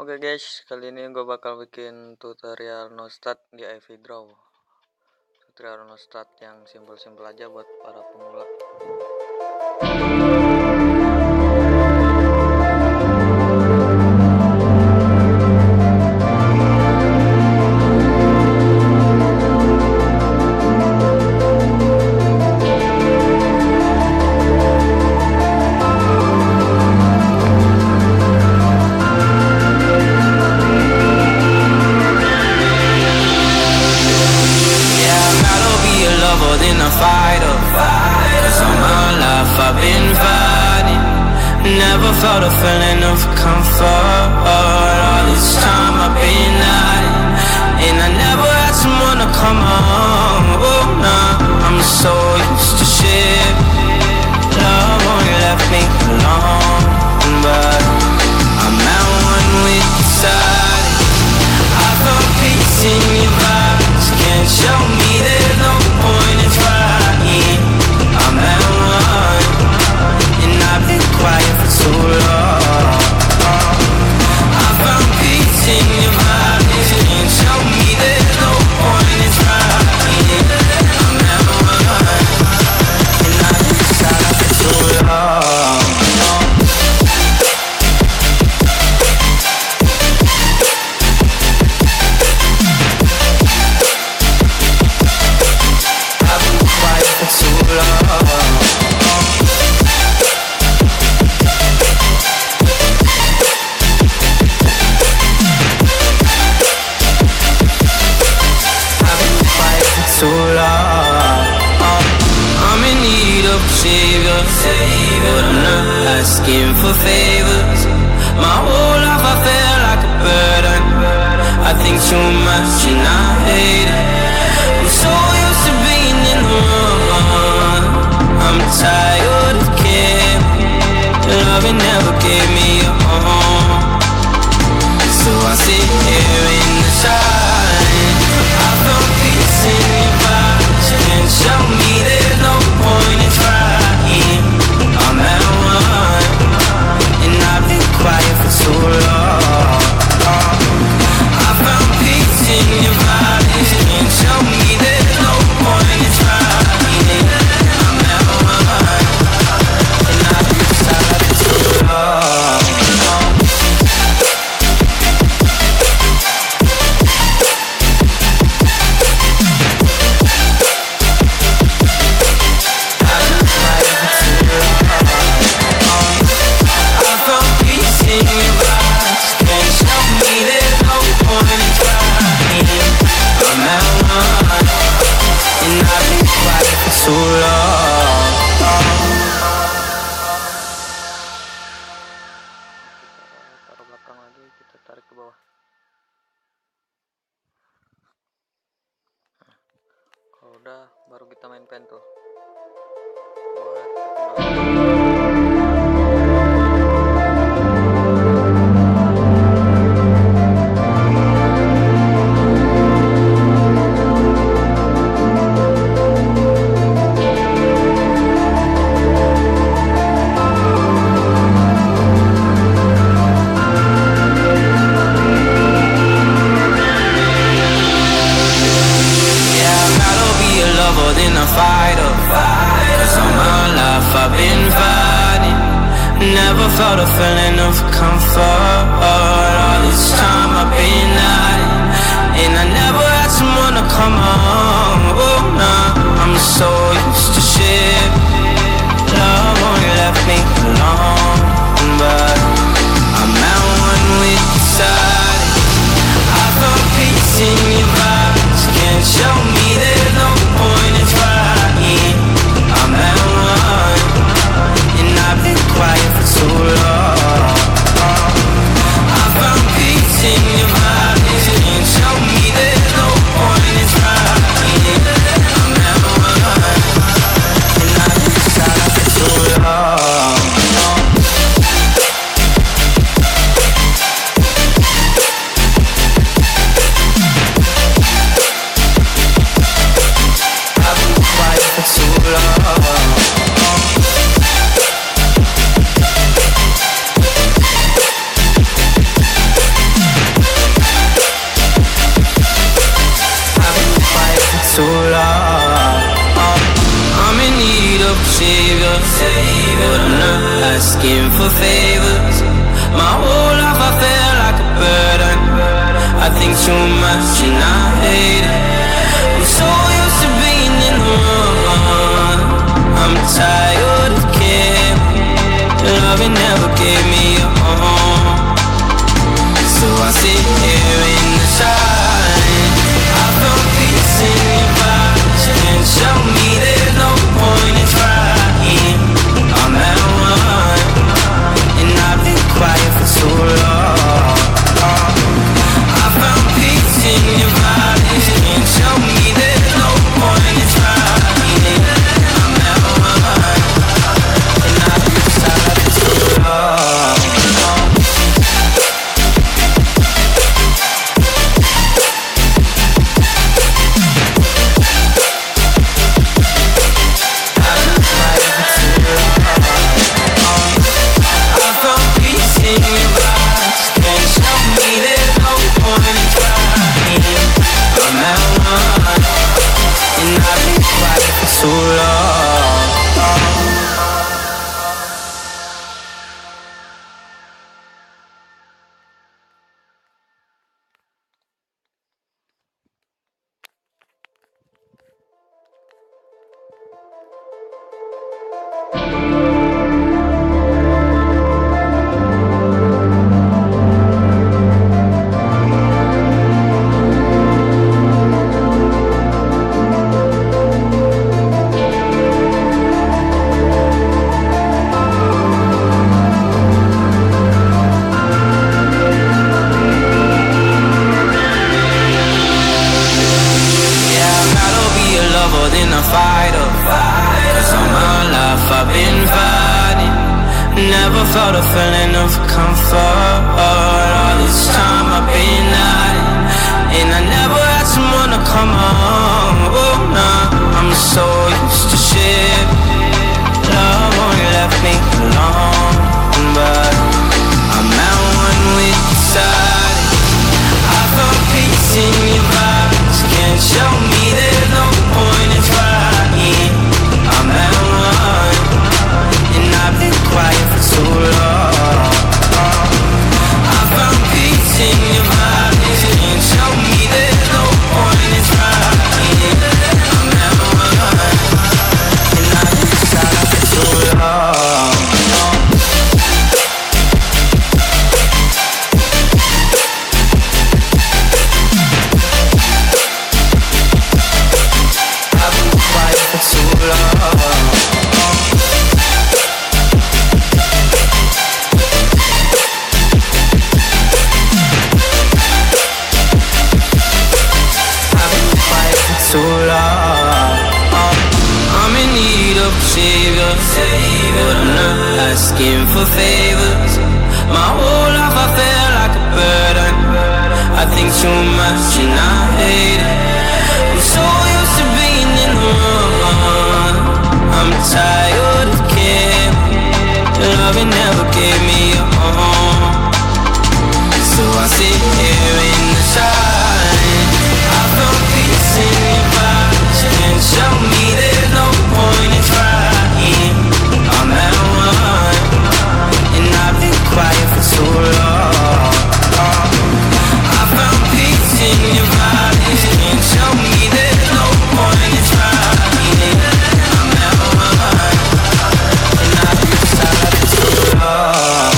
Oke guys, kali ini gue bakal bikin tutorial nostart di Ivy Draw. Tutorial nostart yang simpel-simpel aja buat para pemula. Than a fighter, cause all my life I've been fighting. Never felt a feeling of comfort. All this time I've been hiding, and I never had someone to come home. Oh no, I'm so used to shit. Love only left me alone, but I'm at one with the silence. I found peace in your vibes. Can't show me there's no point in trying. I'm at one, and I've been quiet for too long. I found peace in your vibes. Can't show me there's no point in trying. I'm at one, and I've been silent for too long. I'm in need of a savior, but I'm not asking for favors. My whole life I feel like a burden. I think too much and I hate it. I'm so used to being in the wrong. I'm tired of caring. Love never gave me a home, so I sit here in the shine. I found peace in your vibes. Can't show me there's no point in trying. I'm at one, and I've been quiet for too long. I found peace in your vibes. Can't show me there's no point in trying. I'm at one, and I've been silent for too long. Taruh belakang lagi, kita tarik ke bawah. Kalau udah, baru kita main pen tuh. Than a fighter, cause all my life I've been asking for favors. My whole life I feel like a burden. I think too much and I hate it. I'm so used to being in the wrong. I'm tired of caring. Love you never gave me a home. So I sit here in the shine. I found peace in your vibes. And show me there's no point in trying. I'm at one, and I've been quiet for too long. I found peace in your vibes. And show me there's no point in trying. I'm at one, and I've been silent for too long. So long. Never felt a feeling of comfort. All this time I've been hiding, and I never had someone to come home. Oh no, I'm so used to shit. Love only left me alone, but I'm at one with the silence. I found peace in your vibes. Can't show me there's no point in trying. I'm at one, and I've been quiet for too long. I found peace in your vibes. Can't show me there's no point in trying. I'm at one, and I've been silent for too long. I've been quiet for too long. So long. I'm in need of a savior, but I'm not asking for favors. My whole life I feel like a burden. I think too much and I hate it. I'm so used to being in the wrong. I'm tired of caring. Love you never gave me a home. So I sit here in the shine. I found peace in your vibes. And show me there's no point in trying. I'm at one, and I've been quiet for too long. I found peace in your vibes. And show me there's no point in trying. I'm at one, and I've been silent for too long.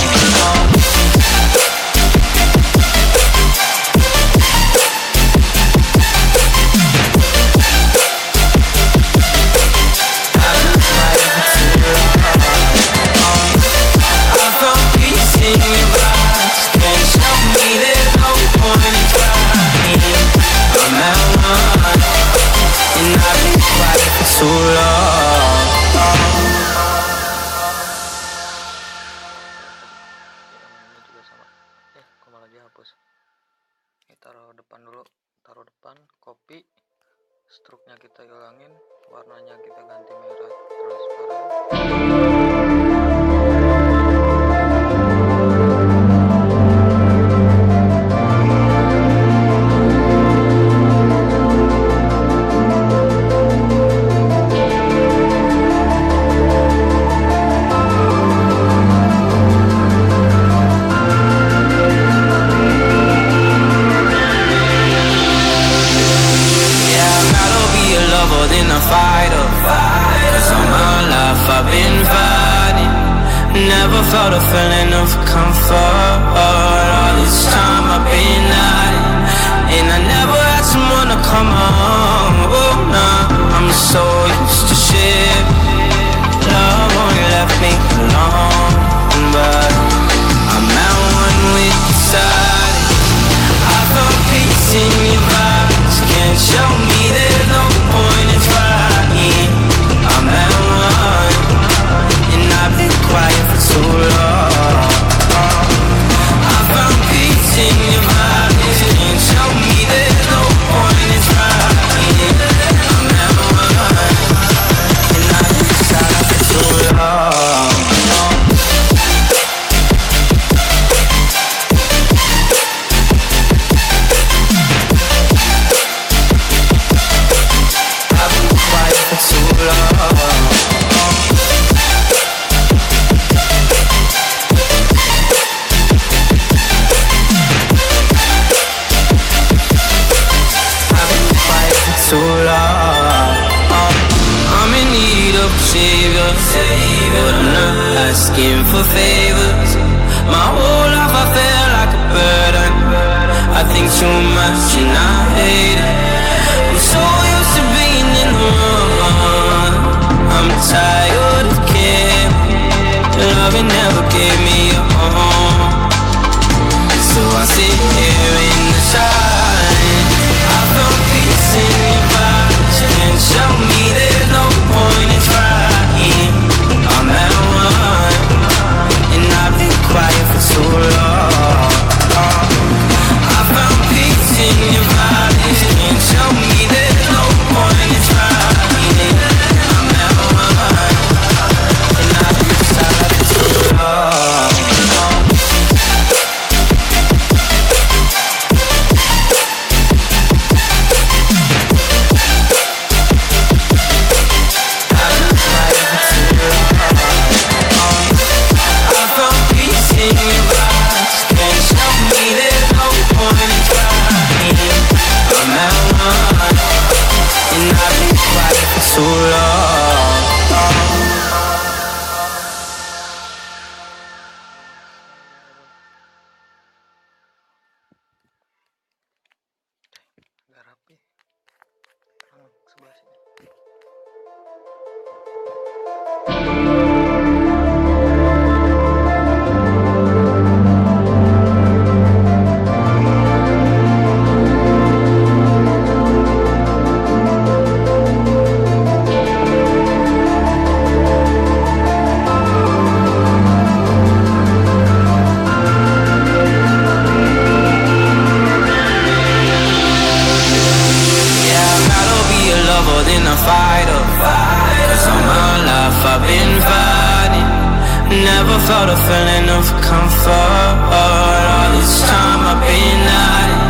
So long. Ini juga sama. Kok malah dihapus. Ini taruh depan dulu. Taruh depan, copy. Struknya kita hilangin, warnanya kita ganti merah transparan. but I'm not asking for favors. My whole life I feel like a burden. I think too much and I hate it. I'm so used to being in the wrong. I'm tired of caring. Love never gave me a home. So I sit here in the shine. I found peace in your vibes. And show me there's no point in trying. I'm at one, and I've been quiet for too long. I found peace in your vibes. And show me there's no point in trying. I'm at one, and I've been silent for too long. So long. Agak rapi. Sebelah sini. Felt a feeling of comfort. All this time I've been at it,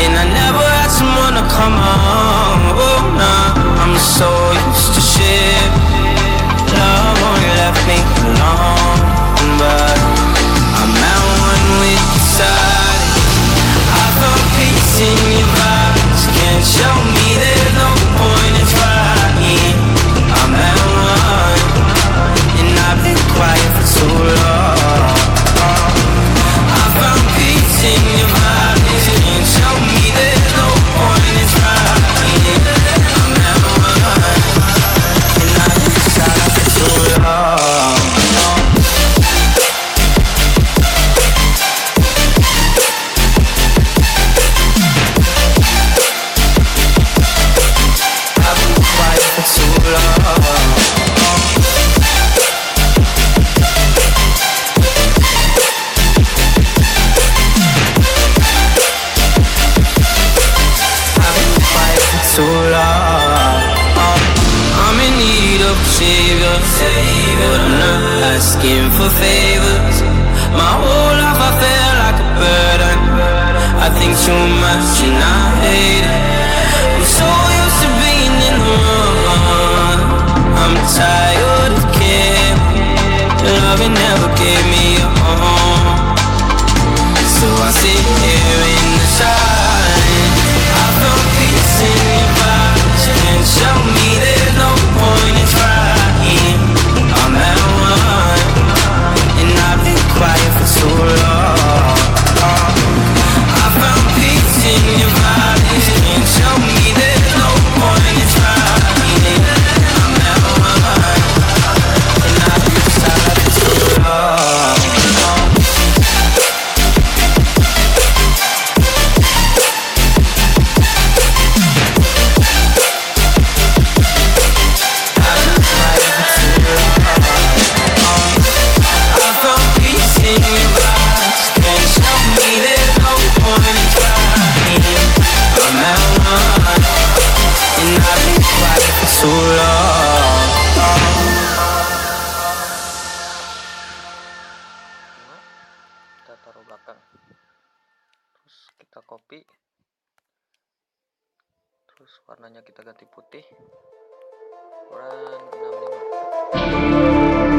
and I never had someone to come on. Oh nah, I'm so used to shit. Love only left me alone, but I'm at one with deciding. I found peace in your vibes. Can't show me there's no point in trying. I'm at one, and I've been quiet for too long. I found peace in your vibes. Can't show me there's no point in trying. I'm at one, and I've been silent for too long. I've been quiet for too long. So long. I'm in need of a savior, but I'm not asking for favors. My whole life I feel like a burden. I think too much and I hate it. I'm so used to being in the wrong. I'm tired of caring. Love never gave me a home. So I sit here in the shine. I found peace in your vibes. And show me there's no point in trying. I'm at one, and I've been quiet for too long. I found peace in your vibes. And show me there's no point in trying. I'm at one, and I've been silent for too long. So long. Kita taruh belakang, terus kita copy, terus warnanya kita ganti putih, ukuran 65.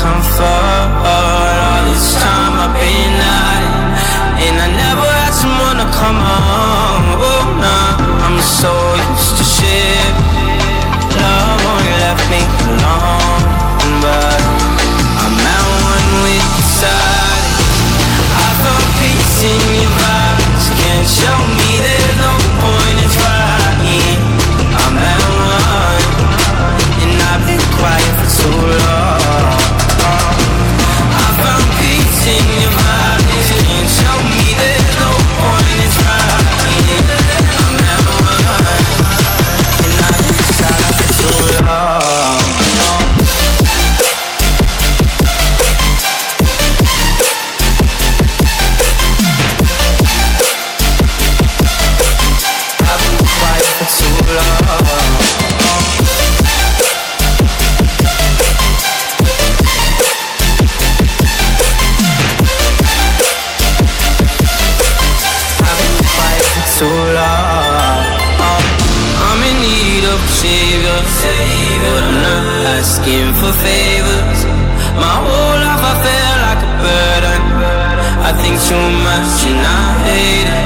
comfort. All this time I've been hiding, and I never had someone to come home. Oh no, I'm so used to shit. Love only left me alone, but I'm at one with the silence. I found peace in your vibes. Can't show me there's no point in trying. I'm at one, and I've been quiet for too long. I found peace in your vibes. Can't show me there's no point in trying. I'm at one, and I've been silent for too long. I've been quiet for too long. I've been quiet for too long. I'm in need of a savior, but I'm not asking for favors. My whole life I felt like a burden. I think too much and I hate it.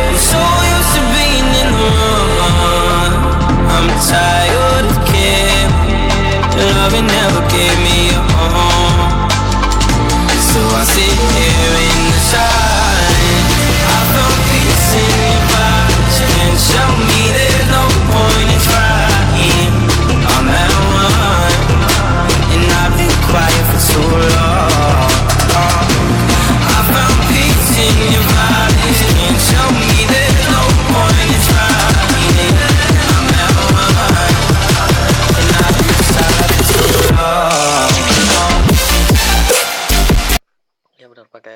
I'm so used to being in the wrong. I'm tired of caring. Love it never gave me a home. So I sit here in the shine. I found peace in your vibes. Can't show me there's no point in trying. I'm at one, and I've been quiet for too long. I found peace in your vibes. Can't show me there's no point in trying. I'm at one, and I've been silent for too long. Ya benar pakai